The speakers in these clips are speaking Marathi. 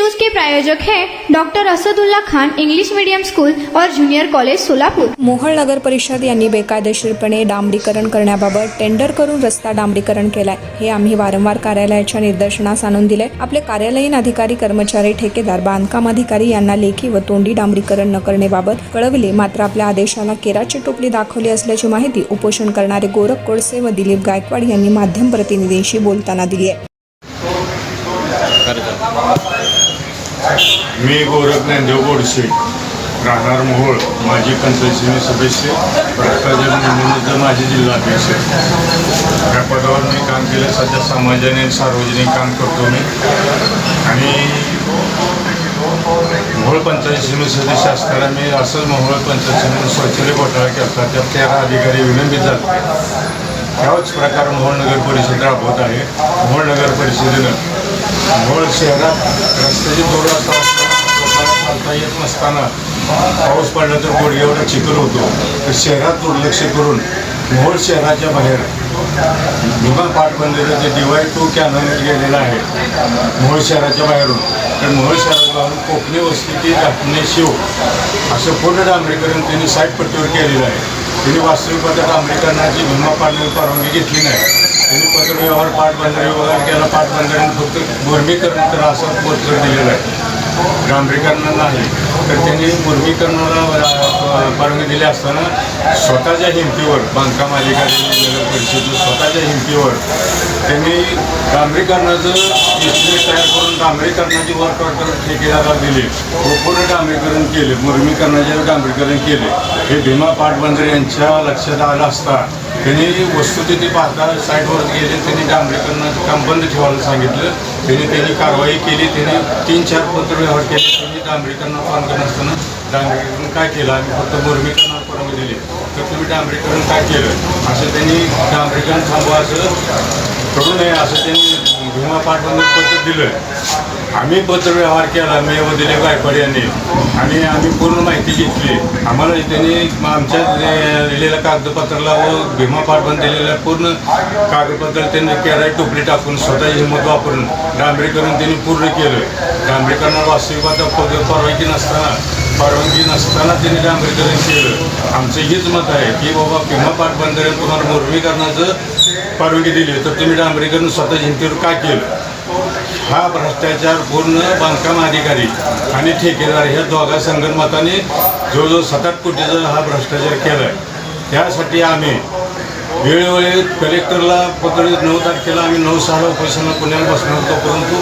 न्यूज के प्रायोजक हैं doctor Asadullah Khan English medium school और जूनियर कॉलेज सोलापूर। मोहोळ नगर परिषद यांनी बेकायदेशीरपणे डांबरीकरण करण्याबाबत टेंडर करून रस्ता डांबरीकरण केलाय। हे आम्ही वारंवार कार्यालयाच्या निदर्शनास आणून दिले। आपले कार्यालयीन अधिकारी, कर्मचारी, ठेकेदार, बांधकाम अधिकारी यांना लेखी व तोंडी डांबरीकरण न करण्याबाबत कळविले, मात्र आपल्या आदेशाला केराची टोपली दाखवली असल्याची माहिती उपोषण करणारे गोरख कोळसे व दिलीप गायकवाड यांनी माध्यम प्रतिनिधींशी बोलताना दिली आहे। मी गोरख ज्ञानदेव गोडसे, राहणार मोहोळ, माजी पंचायत समिती सदस्य, भ्रष्टाचार निर्मूलनाचा माजी जिल्हाध्यक्ष। या पदावर मी काम केलं। सध्या सामाजिक आणि सार्वजनिक काम करतो मी। आणि मोहोळ पंचायत समिती सदस्य असताना मी असंच मोहोळ पंचायत समिती शौचालय घोटाळा केला। त्यात 13 अधिकारी विलंबित झाले। त्याच प्रकार मोहोळ नगर परिषद राबवत आहे। मोहोळ नगर परिषदेनं मोहोळ शहरात रस्त्याची दुरवस्था चालता येत नसताना पाऊस पडला तर गोड एवढा चिखल होतो, तर शहरात दुर्लक्ष करून मोहोळ शहराच्या बाहेर भीमा पाटबंधारे जे DY2 कॅनल गेलेला आहे मोहोळ शहराच्या बाहेरून, तर मोहोळ शहरात कोकणी वस्ती घाटणे शिव असं पूर्ण डांबरीकरण त्यांनी साईडपट्टीवर केलेलं आहे। त्यांनी वास्तविक पद्धत डांबरीकरणाची भीमा पाटबंधारे परवानगी घेतली नाही। त्यांनी पत्रव्यवहार पाटबंधारे वगैरे केला। पाटबंधाऱ्याने फक्त मुरमीकरण करा असं पत्र दिलेलं आहे, डांबरीकरण नाही। तर त्यांनी मुरमीकरणाला परवानगी दिली असताना स्वतःच्या हिमतीवर बांधकाम अधिकारी नगर परिषदेच्या स्वतःच्या हिमतीवर त्यांनी डांबरीकरणाचं एस्टिमेट तयार करून डांबरीकरणाची वर्क ऑर्डर ठेकेदाराला दिली व पूर्ण डांबरीकरण केले, मुरमीकरणाचे डांबरीकरण केले। हे भीमा पाटबंधारे यांच्या लक्षात आलं असता त्यांनी वस्तुस्थिती पाहता साईटवर गेले, त्यांनी डांबरीकरणाचं काम बंद ठेवायला सांगितलं। त्यांनी कारवाई केली। त्यांनी 3-4 पत्रव्यवहार केले। त्यांनी डांबरीकरणाला परवानगी नसताना डांबरीकरण काय केलं, आम्ही फक्त मुरमीकरणाला परवानगी दिली, तर तुम्ही डांबरीकरण काय केलं असं त्यांनी डांबरीकरण थांबवा असं करू नये असं त्यांनी भीमा पाटबंधारे पत्र दिलं। आम्ही पत्रव्यवहार केला मी व दिलीप गायकवाड यांनी, आणि आम्ही पूर्ण माहिती घेतली। आम्हाला त्यांनी आमच्या दिलेल्या कागदपत्राला व भीमा पाटबंधारे दिलेल्या पूर्ण कागदपत्र त्यांनी केराची टोपली टाकून स्वतःची हिंमत वापरून डांबरीकरण त्यांनी पूर्ण केलं। डांबरीकरणाला वास्तविक परवानगी नसताना त्यांनी डांबरीकरण केलं। आमचं हेच मत आहे की बाबा भीमा पाटबंधारे तुम्हाला मुरमीकरणाचं परवानगी दिली, तर तुम्ही डांबरीकरण स्वतःच्या हिमतीवर काय केलं? हा भ्रष्टाचार पूर्ण बांधकाम अधिकारी आणि ठेकेदार ह्या दोघा संगनमताने जवळजवळ 7-8 कोटीचा हा भ्रष्टाचार केला आहे। त्यासाठी आम्ही वेळोवेळी कलेक्टरला पत्र 9 तारखेला आम्ही 9/6 उपोषणाला पुण्याला बसणार होतो, परंतु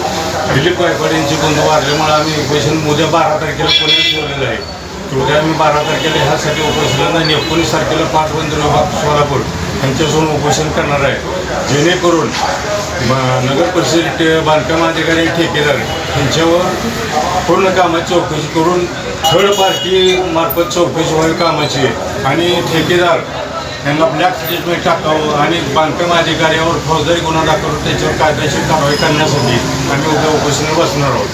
दिलीप गायकवाड यांची बंधू वारल्यामुळे आम्ही उपोषण उद्या 12 तारखेला पुण्यात ठेवलेलं आहे। उद्या आम्ही 12 तारखेला ह्यासाठी उपोषणाला आणि 19 तारखेला पाटबंधारे विभाग सोलापूर यांच्यासमोर उपोषण करणार आहे, जेणेकरून नगर परिषद बांधकाम अधिकारी ठेकेदार यांच्यावर पूर्ण कामाची चौकशी करून थर्ड पार्टी मार्फत चौकशी व्हावी कामाची, आणि ठेकेदार यांना ब्लॅक स्टेटमेंट टाकावं आणि बांधकाम अधिकाऱ्यावर फौजदारी गुन्हा दाखल त्याच्यावर कायदेशीर कारवाई करण्यासाठी आम्ही उद्या उपोषणाला बसणार आहोत।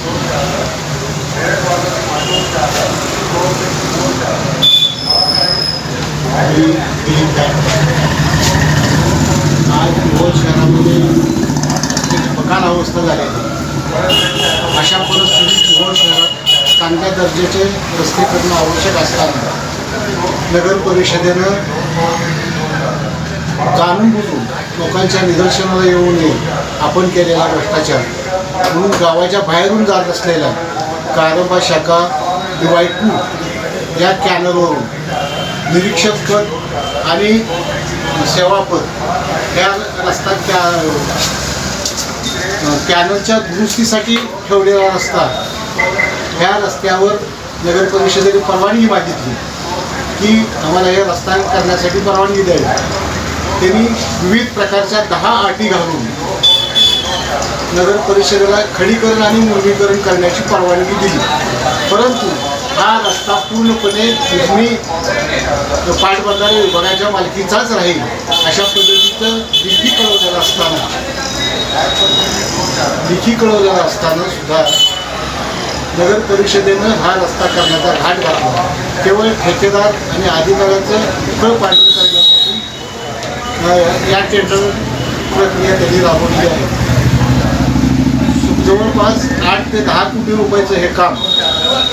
आज मोहोळ शहरामध्ये बकाल अवस्था झाली आहे। अशा परिस्थितीत मोहोळ शहरात चांगल्या दर्जाचे रस्ते करणं आवश्यक असताना नगर परिषदेनं जाणून बुजून लोकांच्या निदर्शनाला येऊ नये आपण केलेला भ्रष्टाचार म्हणून गावाच्या बाहेरून जात असलेला कारंबा शाखा DY2 या कॅनलवरून निरीक्षक पद आणि सेवापद ह्या रस्ता कॅनलच्या दुरुस्तीसाठी ठेवलेला रस्ता, ह्या रस्त्यावर नगर परिषदेने परवानगी मागितली की आम्हाला हे रस्ता करण्यासाठी परवानगी द्यावी। त्यांनी विविध प्रकारच्या 10 अटी घालून नगर परिषदेला खडीकरण आणि मुरमीकरण करण्याची परवानगी दिली, परंतु हा रस्ता पूर्णपणे तुम्ही पाटबंधारे विभागाच्या मालकीचाच राहील अशा पद्धतीचं लेखी कळवलेलं असताना सुद्धा नगर परिषदेनं हा रस्ता करण्याचा घाट घातला। केवळ ठेकेदार आणि अधिकाऱ्याचं फळ पांढरं करण्यासाठी या टेंडर प्रक्रिया त्यांनी राबवली आहे। जवळपास 8 ते 10 कोटी रुपयाचं हे काम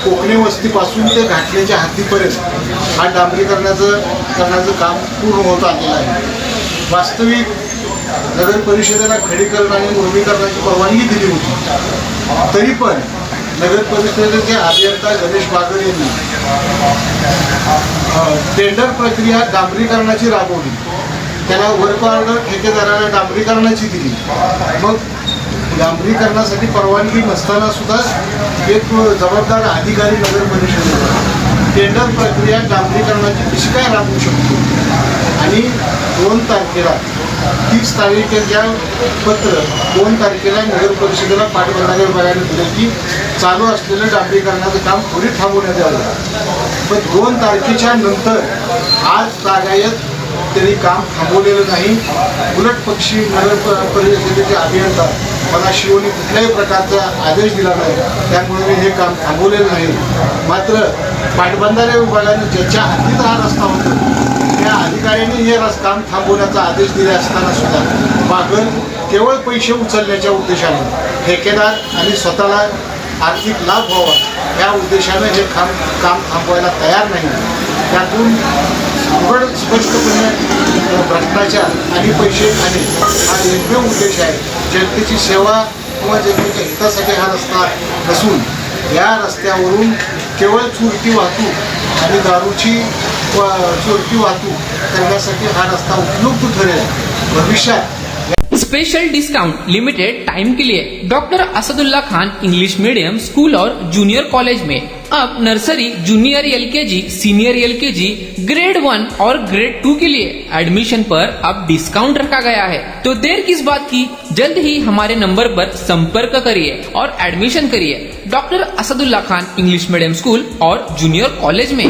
कोकणी वस्तीपासून ते घाटलेच्या हद्दीपर्यंत हा करण्याचं काम पूर्ण होत आलेलं आहे. वास्तविक नगर परिषदेला खडीकरण आणि मुरमीकरणाची परवानगी दिली होती, तरी पण नगर परिषदेचे अभियंता गणेश बागर यांनी टेंडर प्रक्रिया डांबरीकरणाची राबवली. त्याला वर्क ऑर्डर ठेकेदाराला डांबरीकरणाची दिली. मग डांबरीकरणासाठी परवानगी नसताना सुद्धा एक जबाबदार अधिकारी नगर परिषदेला टेंडर प्रक्रिया डांबरीकरणाची कशी काय राबवू शकतो. आणि 2 तारखेला 30 तारखेच्या पत्र 2 तारखेला नगर परिषदेला पाटबंधारे विभागाने दिलं की चालू असलेलं डांबरीकरणाचं काम त्वरित थांबवण्यात यावं. पण 2 तारखेच्या नंतर आज तागायत त्यांनी काम थांबवलेलं नाही. उलट पक्षी नगर परिषदेचे अभियंता मला शिवनी कुठल्याही प्रकारचा आदेश दिला नाही, त्यामुळे मी हे काम थांबवलेलं नाही. मात्र पाटबंधारे विभागाने ज्याच्या हद्दीत हा रस्ता होता त्या अधिकाऱ्यांनी हे काम थांबवण्याचा आदेश दिले असताना सुद्धा बागर केवळ पैसे उचलण्याच्या उद्देशाने ठेकेदार आणि स्वतःला आर्थिक लाभ व्हावा या उद्देशानं हे काम थांबवायला तयार नाही. त्यातून उघड स्पष्टपणे भ्रष्टाचार आणि पैसे खाणे हा एकमेव उद्देश आहे. जनतेची सेवा किंवा जनतेच्या हितासाठी हा रस्ता नसून या रस्त्यावरून केवळ चोरटी वाहतूक आणि दारूची चोरटी वाहतूक करण्यासाठी हा रस्ता उपयुक्त ठरेल. भविष्यात स्पेशल डिस्काउंट लिमिटेड टाइम के लिए doctor Asadullah Khan English medium school और जूनियर कॉलेज में अब nursery, junior LKG, senior LKG, grade 1 और ग्रेड 2 के लिए एडमिशन पर अब डिस्काउंट रखा गया है. तो देर किस बात की, जल्द ही हमारे नंबर पर संपर्क करिए और एडमिशन करिए doctor Asadullah Khan English medium school और जूनियर कॉलेज में.